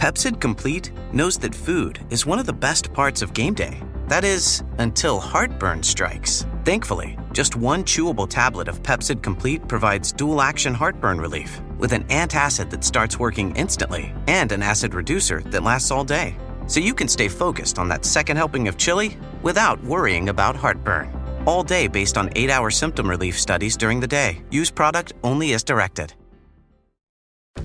Pepsid Complete knows that food is one of the best parts of game day. That is, until heartburn strikes. Thankfully, just one chewable tablet of Pepsid Complete provides dual-action heartburn relief with an antacid that starts working instantly and an acid reducer that lasts all day. So you can stay focused on that second helping of chili without worrying about heartburn. All day based on 8-hour symptom relief studies during the day. Use product only as directed.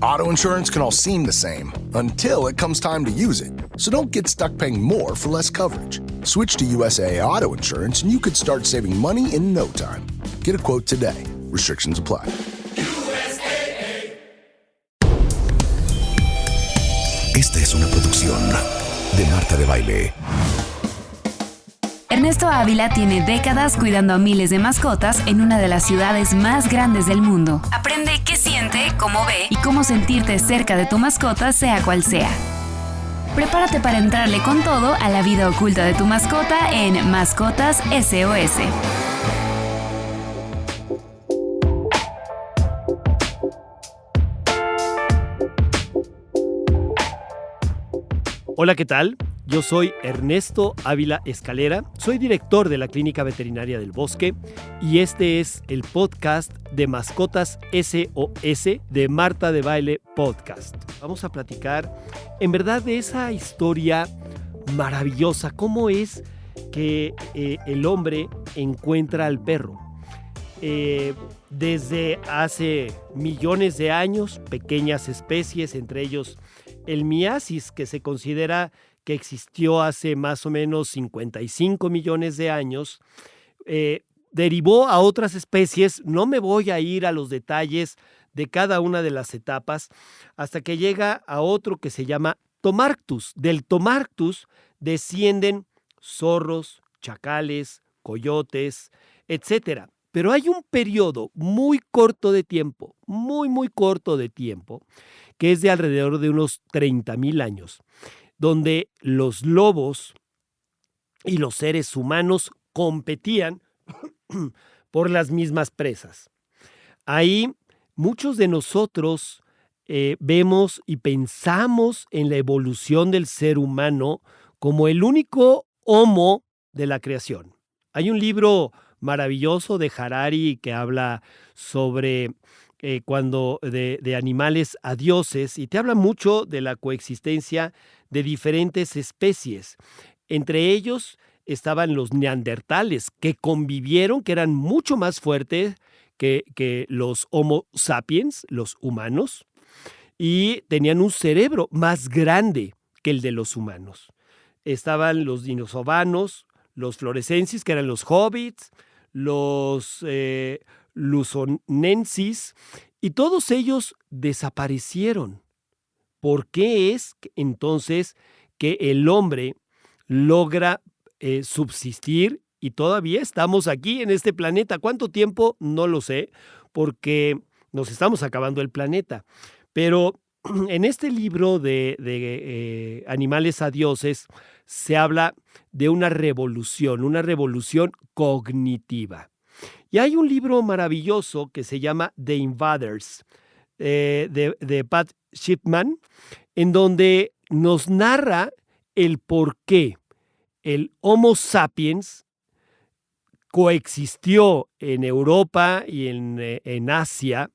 Auto insurance can all seem the same until it comes time to use it. So don't get stuck paying more for less coverage. Switch to USAA Auto Insurance and you could start saving money in no time. Get a quote today. Restrictions apply. Esta es una producción de Marta de Baile. Ernesto Ávila tiene décadas cuidando a miles de mascotas en una de las ciudades más grandes del mundo. Aprende qué siente, cómo ve y cómo sentirte cerca de tu mascota, sea cual sea. Prepárate para entrarle con todo a la vida oculta de tu mascota en Mascotas SOS. Hola, ¿qué tal? Yo soy Ernesto Ávila Escalera, soy director de la Clínica Veterinaria del Bosque y este es el podcast de Mascotas SOS de Marta de Baile Podcast. Vamos a platicar en verdad de esa historia maravillosa, cómo es que el hombre encuentra al perro. Desde hace millones de años, pequeñas especies, entre ellos el miasis, que se considera que existió hace más o menos 55 millones de años, derivó a otras especies. No me voy a ir a los detalles de cada una de las etapas hasta que llega a otro que se llama Tomarctus. Del Tomarctus descienden zorros, chacales, coyotes, etc. Pero hay un periodo muy corto de tiempo, muy corto de tiempo, que es de alrededor de unos 30,000 años, donde los lobos y los seres humanos competían por las mismas presas. Ahí muchos de nosotros vemos y pensamos en la evolución del ser humano como el único homo de la creación. Hay un libro maravilloso de Harari que habla sobre cuando de animales a dioses, y te habla mucho de la coexistencia de diferentes especies. Entre ellos estaban los neandertales, que convivieron, que eran mucho más fuertes que los Homo sapiens, los humanos, y tenían un cerebro más grande que el de los humanos. Estaban los dinosovanos, los florescensis, que eran los hobbits, los lusonensis, y todos ellos desaparecieron. ¿Por qué es entonces que el hombre logra subsistir y todavía estamos aquí en este planeta? ¿Cuánto tiempo? No lo sé, porque nos estamos acabando el planeta. Pero en este libro de Animales a Dioses se habla de una revolución cognitiva. Y hay un libro maravilloso que se llama The Invaders, de Pat Shipman, en donde nos narra el por qué el Homo sapiens coexistió en Europa y en Asia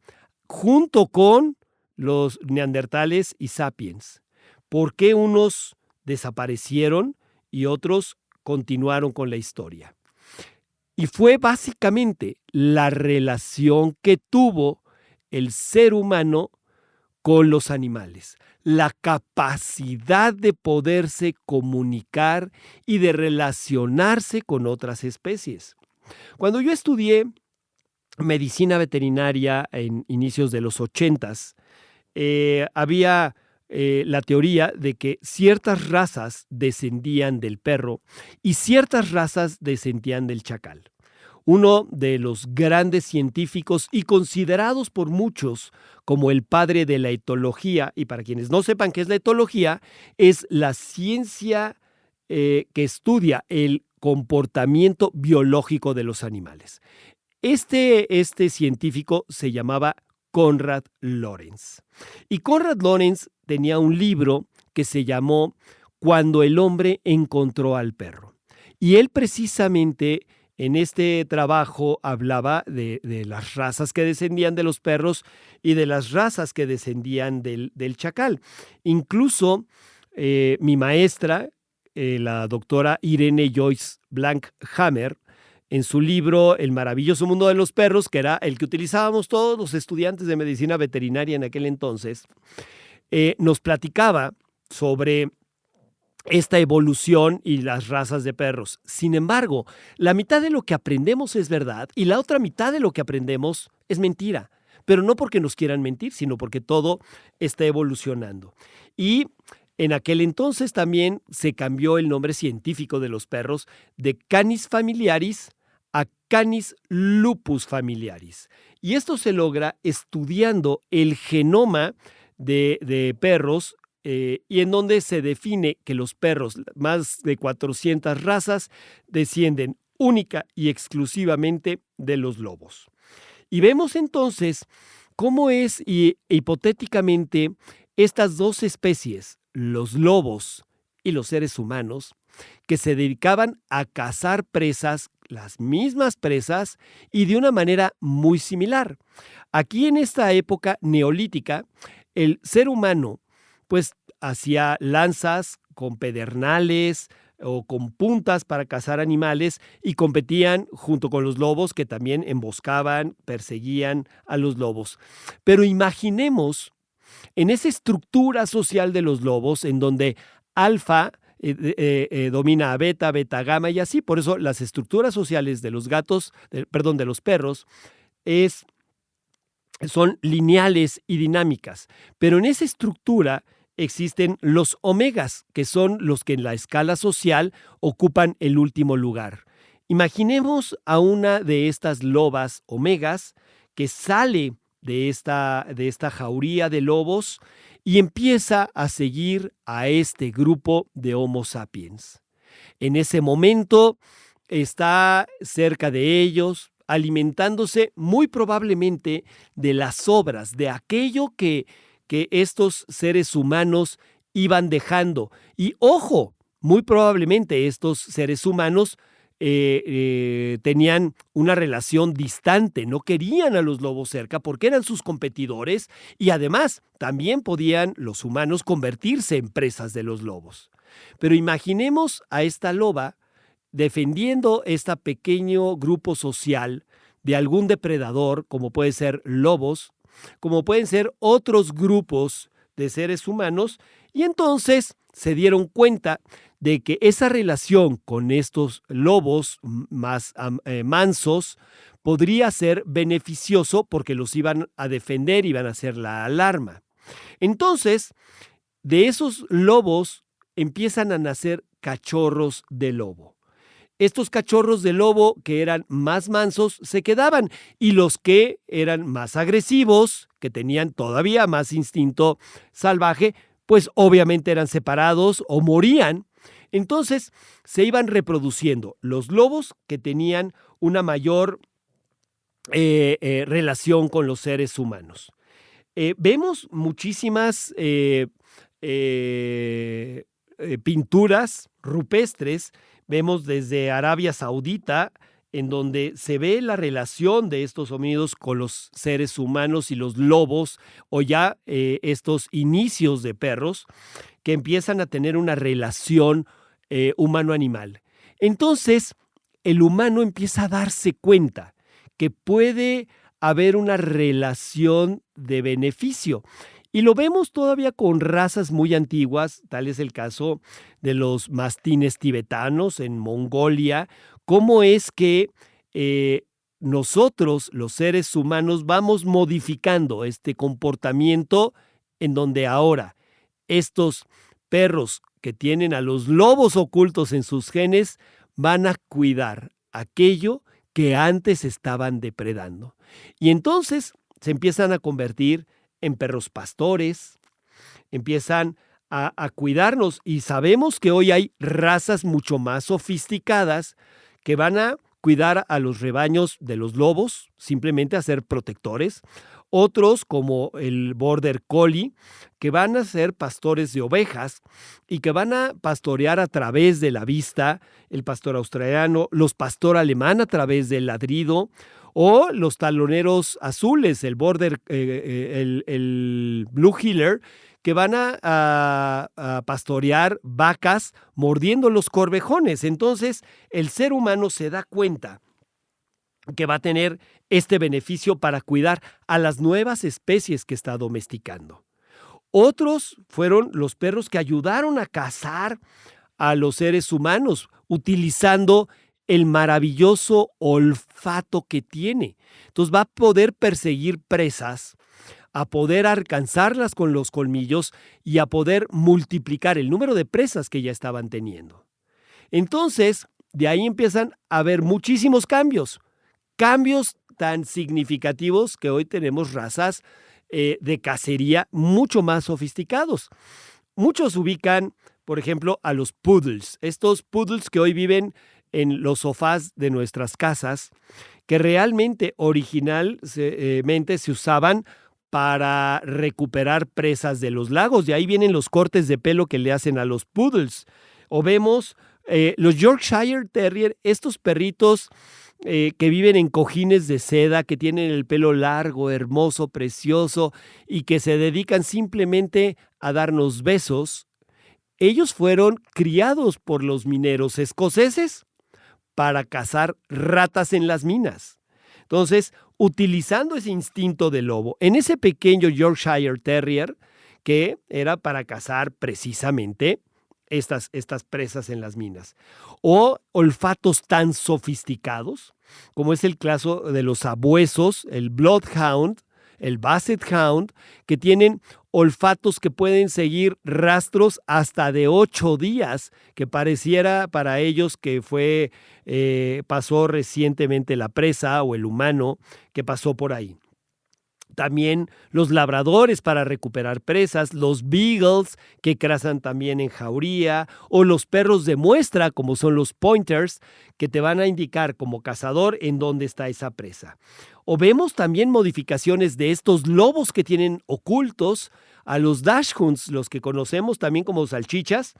junto con los neandertales y sapiens. ¿Por qué unos desaparecieron y otros continuaron con la historia? Y fue básicamente la relación que tuvo el ser humano con los animales, la capacidad de poderse comunicar y de relacionarse con otras especies. Cuando yo estudié medicina veterinaria en inicios de los 80s, había la teoría de que ciertas razas descendían del perro y ciertas razas descendían del chacal. Uno de los grandes científicos y considerados por muchos como el padre de la etología, y para quienes no sepan qué es la etología, es la ciencia que estudia el comportamiento biológico de los animales. Este científico se llamaba Konrad Lorenz. Y Konrad Lorenz tenía un libro que se llamó Cuando el hombre encontró al perro. Y él precisamente en este trabajo hablaba de las razas que descendían de los perros y de las razas que descendían del chacal. Incluso mi maestra, la doctora Irene Joyce Blank Hammer, en su libro El maravilloso mundo de los perros, que era el que utilizábamos todos los estudiantes de medicina veterinaria en aquel entonces, nos platicaba sobre esta evolución y las razas de perros. Sin embargo, la mitad de lo que aprendemos es verdad y la otra mitad de lo que aprendemos es mentira. Pero no porque nos quieran mentir, sino porque todo está evolucionando. Y en aquel entonces también se cambió el nombre científico de los perros de Canis familiaris a Canis lupus familiaris. Y esto se logra estudiando el genoma de perros y en donde se define que los perros, más de 400 razas, descienden única y exclusivamente de los lobos. Y vemos entonces cómo es hipotéticamente estas dos especies, los lobos y los seres humanos, que se dedicaban a cazar presas, las mismas presas, y de una manera muy similar. Aquí en esta época neolítica, el ser humano pues hacía lanzas con pedernales o con puntas para cazar animales y competían junto con los lobos que también emboscaban, perseguían a los lobos. Pero imaginemos en esa estructura social de los lobos en donde alfa domina a beta, beta, gamma y así. Por eso las estructuras sociales de los de los perros son lineales y dinámicas. Pero en esa estructura existen los omegas, que son los que en la escala social ocupan el último lugar. Imaginemos a una de estas lobas omegas que sale de esta jauría de lobos y empieza a seguir a este grupo de Homo sapiens. En ese momento está cerca de ellos, alimentándose muy probablemente de las sobras, de aquello que estos seres humanos iban dejando. Y ojo, muy probablemente estos seres humanos tenían una relación distante, no querían a los lobos cerca porque eran sus competidores y además también podían los humanos convertirse en presas de los lobos. Pero imaginemos a esta loba defendiendo este pequeño grupo social de algún depredador, como puede ser lobos, como pueden ser otros grupos de seres humanos, y entonces se dieron cuenta de que esa relación con estos lobos más mansos podría ser beneficioso porque los iban a defender, iban a hacer la alarma. Entonces, de esos lobos empiezan a nacer cachorros de lobo. Estos cachorros de lobo que eran más mansos se quedaban y los que eran más agresivos, que tenían todavía más instinto salvaje, pues obviamente eran separados o morían. Entonces se iban reproduciendo los lobos que tenían una mayor relación con los seres humanos. Vemos muchísimas pinturas rupestres. Vemos desde Arabia Saudita, en donde se ve la relación de estos homínidos con los seres humanos y los lobos, o ya estos inicios de perros, que empiezan a tener una relación humano-animal. Entonces, el humano empieza a darse cuenta que puede haber una relación de beneficio. Y lo vemos todavía con razas muy antiguas, tal es el caso de los mastines tibetanos en Mongolia. ¿Cómo es que nosotros, los seres humanos, vamos modificando este comportamiento en donde ahora estos perros que tienen a los lobos ocultos en sus genes van a cuidar aquello que antes estaban depredando? Y entonces se empiezan a convertir en perros pastores, empiezan a cuidarnos y sabemos que hoy hay razas mucho más sofisticadas que van a cuidar a los rebaños de los lobos, simplemente a ser protectores, Otros, como el Border Collie, que van a ser pastores de ovejas y que van a pastorear a través de la vista, el pastor australiano, los pastor alemán a través del ladrido, o los taloneros azules, el Blue Heeler, que van a pastorear vacas mordiendo los corvejones. Entonces, el ser humano se da cuenta que va a tener este beneficio para cuidar a las nuevas especies que está domesticando. Otros fueron los perros que ayudaron a cazar a los seres humanos, utilizando el maravilloso olfato que tiene. Entonces va a poder perseguir presas, a poder alcanzarlas con los colmillos y a poder multiplicar el número de presas que ya estaban teniendo. Entonces, de ahí empiezan a haber muchísimos cambios tan significativos que hoy tenemos razas de cacería mucho más sofisticados. Muchos ubican, por ejemplo, a los poodles, estos poodles que hoy viven en los sofás de nuestras casas, que realmente originalmente se usaban para recuperar presas de los lagos. De ahí vienen los cortes de pelo que le hacen a los poodles. O vemos los Yorkshire Terrier, estos perritos que viven en cojines de seda, que tienen el pelo largo, hermoso, precioso y que se dedican simplemente a darnos besos. Ellos fueron criados por los mineros escoceses para cazar ratas en las minas. Entonces, utilizando ese instinto de lobo, en ese pequeño Yorkshire Terrier, que era para cazar precisamente estas presas en las minas. O olfatos tan sofisticados, como es el caso de los sabuesos, el Bloodhound, el Basset Hound, que tienen olfatos que pueden seguir rastros hasta de 8 días, que pareciera para ellos que pasó recientemente la presa o el humano que pasó por ahí. También los labradores para recuperar presas, los beagles que cazan también en jauría, o los perros de muestra como son los pointers, que te van a indicar como cazador en dónde está esa presa. O vemos también modificaciones de estos lobos que tienen ocultos a los dachshunds, los que conocemos también como salchichas,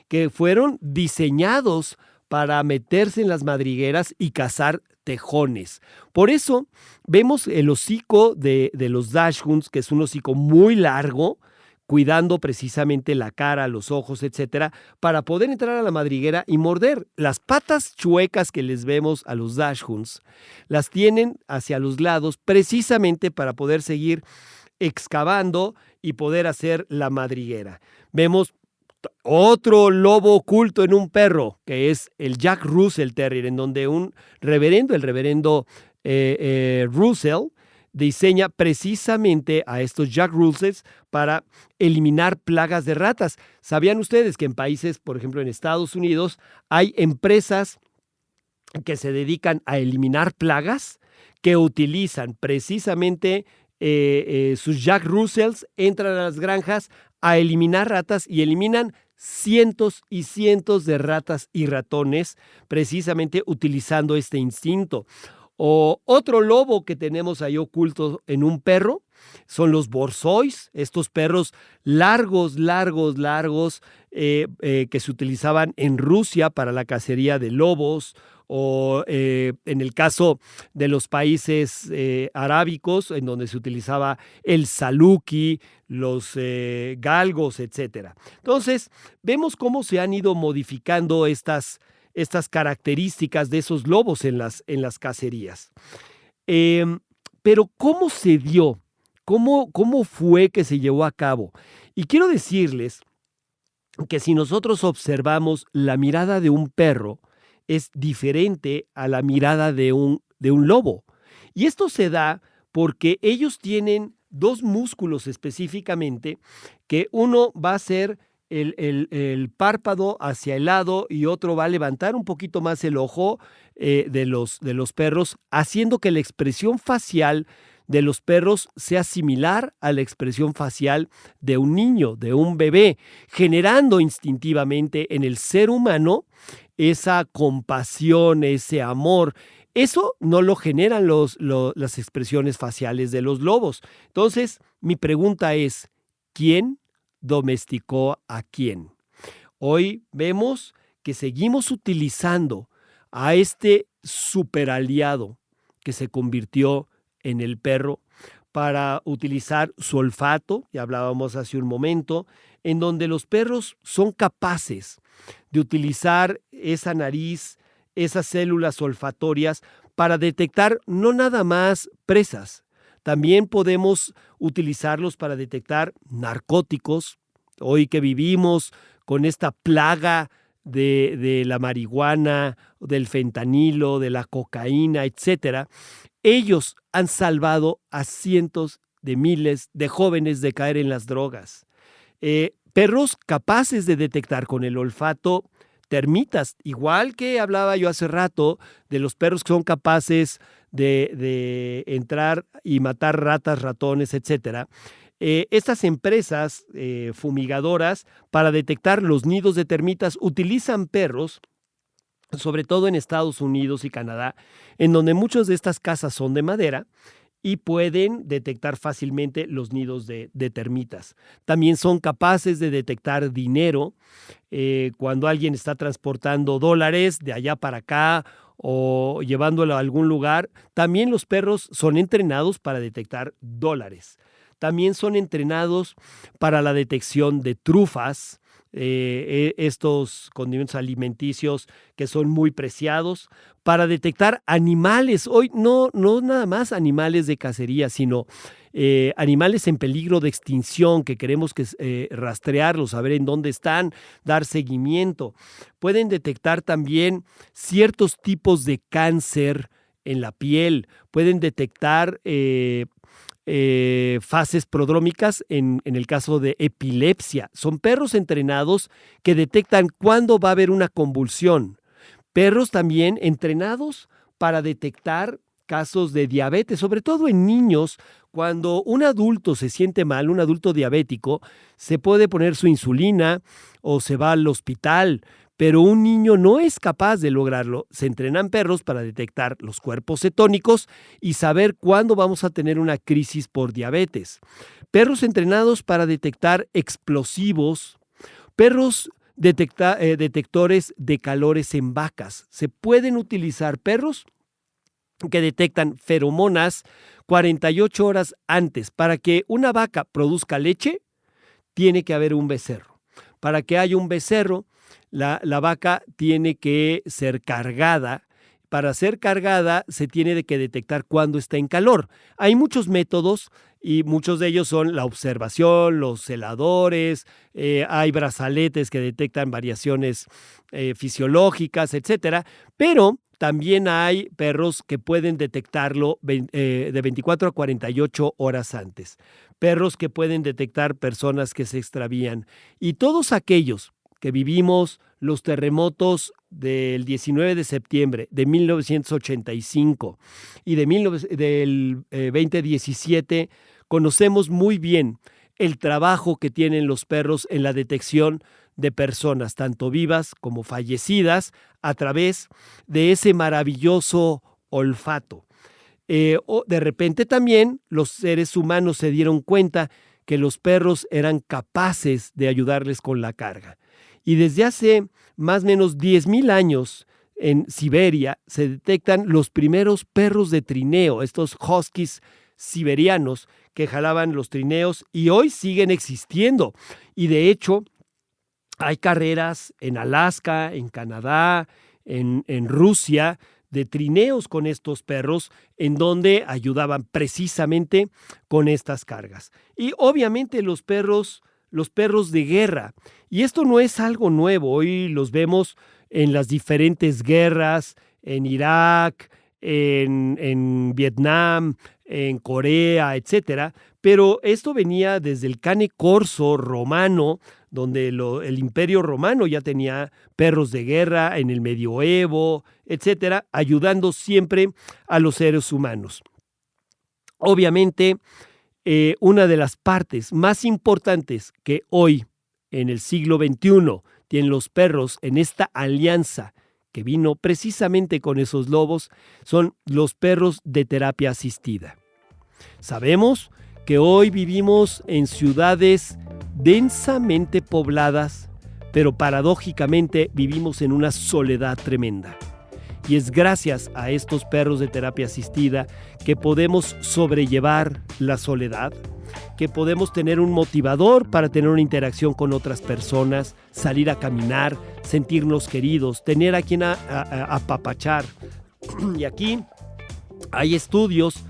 que fueron diseñados para meterse en las madrigueras y cazar tejones. Por eso vemos el hocico de los dachshunds, que es un hocico muy largo, cuidando precisamente la cara, los ojos, etcétera, para poder entrar a la madriguera y morder. Las patas chuecas que les vemos a los dachshunds las tienen hacia los lados precisamente para poder seguir excavando y poder hacer la madriguera. Vemos otro lobo oculto en un perro, que es el Jack Russell Terrier, en donde el reverendo Russell, diseña precisamente a estos Jack Russells para eliminar plagas de ratas. ¿Sabían ustedes que en países, por ejemplo en Estados Unidos, hay empresas que se dedican a eliminar plagas, que utilizan precisamente sus Jack Russells, entran a las granjas a eliminar ratas y eliminan cientos y cientos de ratas y ratones, precisamente utilizando este instinto? O otro lobo que tenemos ahí oculto en un perro son los borzois, estos perros largos, que se utilizaban en Rusia para la cacería de lobos, o en el caso de los países arábicos, en donde se utilizaba el saluki, los galgos, etc. Entonces, vemos cómo se han ido modificando estas características de esos lobos en las cacerías. Pero ¿cómo se dio? ¿Cómo fue que se llevó a cabo? Y quiero decirles que si nosotros observamos la mirada de un perro, es diferente a la mirada de un lobo. Y esto se da porque ellos tienen dos músculos específicamente, que uno va a ser el párpado hacia el lado y otro va a levantar un poquito más el ojo de los perros, haciendo que la expresión facial de los perros sea similar a la expresión facial de un niño, de un bebé, generando instintivamente en el ser humano esa compasión, ese amor, Eso no lo generan las expresiones faciales de los lobos. Entonces, mi pregunta es, ¿quién domesticó a quién? Hoy vemos que seguimos utilizando a este superaliado que se convirtió en el perro para utilizar su olfato, ya hablábamos hace un momento, en donde los perros son capaces de utilizar esa nariz, esas células olfatorias para detectar no nada más presas, también podemos utilizarlos para detectar narcóticos. Hoy que vivimos con esta plaga de la marihuana, del fentanilo, de la cocaína, etcétera, ellos han salvado a cientos de miles de jóvenes de caer en las drogas. Perros capaces de detectar con el olfato termitas, igual que hablaba yo hace rato de los perros que son capaces de entrar y matar ratas, ratones, etcétera. Estas empresas fumigadoras para detectar los nidos de termitas utilizan perros, sobre todo en Estados Unidos y Canadá, en donde muchas de estas casas son de madera y pueden detectar fácilmente los nidos de termitas. También son capaces de detectar dinero cuando alguien está transportando dólares de allá para acá o llevándolo a algún lugar. También los perros son entrenados para detectar dólares. También son entrenados para la detección de trufas, estos condimentos alimenticios que son muy preciados, para detectar animales. Hoy no nada más animales de cacería, sino animales en peligro de extinción que queremos rastrearlos, saber en dónde están, dar seguimiento. Pueden detectar también ciertos tipos de cáncer en la piel, pueden detectar fases prodrómicas en el caso de epilepsia. Son perros entrenados que detectan cuándo va a haber una convulsión. Perros también entrenados para detectar casos de diabetes, sobre todo en niños. Cuando un adulto se siente mal, un adulto diabético, se puede poner su insulina o se va al hospital, pero un niño no es capaz de lograrlo. Se entrenan perros para detectar los cuerpos cetónicos y saber cuándo vamos a tener una crisis por diabetes. Perros entrenados para detectar explosivos. Perros detectores de calores en vacas. Se pueden utilizar perros que detectan feromonas 48 horas antes. Para que una vaca produzca leche, tiene que haber un becerro. Para que haya un becerro, la vaca tiene que ser cargada. Para ser cargada se tiene que detectar cuándo está en calor. Hay muchos métodos y muchos de ellos son la observación, los celadores, hay brazaletes que detectan variaciones fisiológicas, etcétera, pero también hay perros que pueden detectarlo de 24 a 48 horas antes. Perros que pueden detectar personas que se extravían. Y todos aquellos que vivimos los terremotos del 19 de septiembre de 1985 y del 2017, conocemos muy bien el trabajo que tienen los perros en la detección de personas, tanto vivas como fallecidas, a través de ese maravilloso olfato. De repente también los seres humanos se dieron cuenta que los perros eran capaces de ayudarles con la carga. Y desde hace más o menos 10,000 años en Siberia se detectan los primeros perros de trineo, estos huskies siberianos que jalaban los trineos y hoy siguen existiendo. Y de hecho hay carreras en Alaska, en Canadá, en Rusia, de trineos con estos perros en donde ayudaban precisamente con estas cargas. Y obviamente los perros de guerra. Y esto no es algo nuevo. Hoy los vemos en las diferentes guerras, en Irak, en Vietnam, en Corea, etcétera. Pero esto venía desde el Cane Corso romano, donde el Imperio Romano ya tenía perros de guerra en el medioevo, etcétera, ayudando siempre a los seres humanos. Obviamente, una de las partes más importantes que hoy, en el siglo XXI, tienen los perros en esta alianza que vino precisamente con esos lobos, son los perros de terapia asistida. Sabemos que hoy vivimos en ciudades densamente pobladas, pero paradójicamente vivimos en una soledad tremenda. Y es gracias a estos perros de terapia asistida que podemos sobrellevar la soledad, que podemos tener un motivador para tener una interacción con otras personas, salir a caminar, sentirnos queridos, tener a quien apapachar. Y aquí hay estudios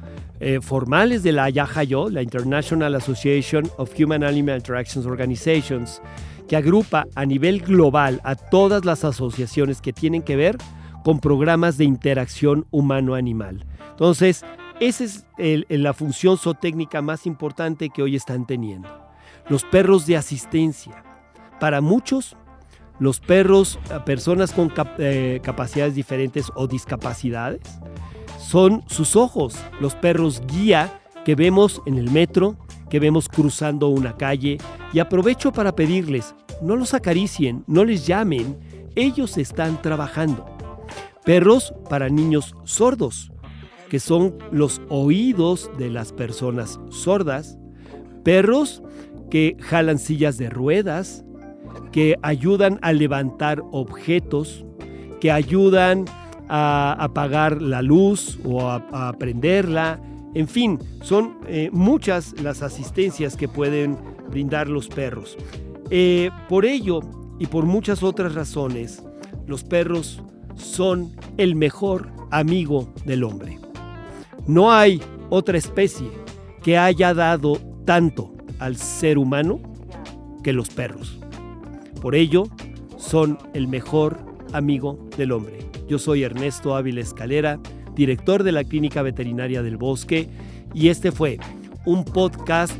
formales de la IAHYO, la International Association of Human Animal Interactions Organizations, que agrupa a nivel global a todas las asociaciones que tienen que ver con programas de interacción humano-animal. Entonces, esa es la función zootécnica más importante que hoy están teniendo. Los perros de asistencia. Para muchos, los perros, personas con capacidades diferentes o discapacidades, son sus ojos, los perros guía que vemos en el metro, que vemos cruzando una calle. Y aprovecho para pedirles, no los acaricien, no les llamen, ellos están trabajando. Perros para niños sordos, que son los oídos de las personas sordas. Perros que jalan sillas de ruedas, que ayudan a levantar objetos, que ayudan a apagar la luz o a prenderla. En fin, son muchas las asistencias que pueden brindar los perros. Por ello y por muchas otras razones, los perros son el mejor amigo del hombre. No hay otra especie que haya dado tanto al ser humano que los perros. Por ello, son el mejor amigo del hombre. Yo soy Ernesto Ávila Escalera, director de la Clínica Veterinaria del Bosque, y este fue un podcast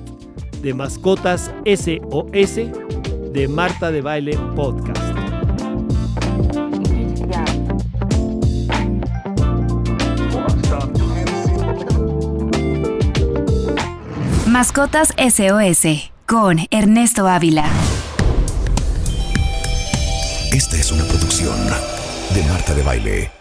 de Mascotas SOS de Marta de Baile Podcast. Mascotas SOS con Ernesto Ávila. Esta es una producción de Marta de Baile.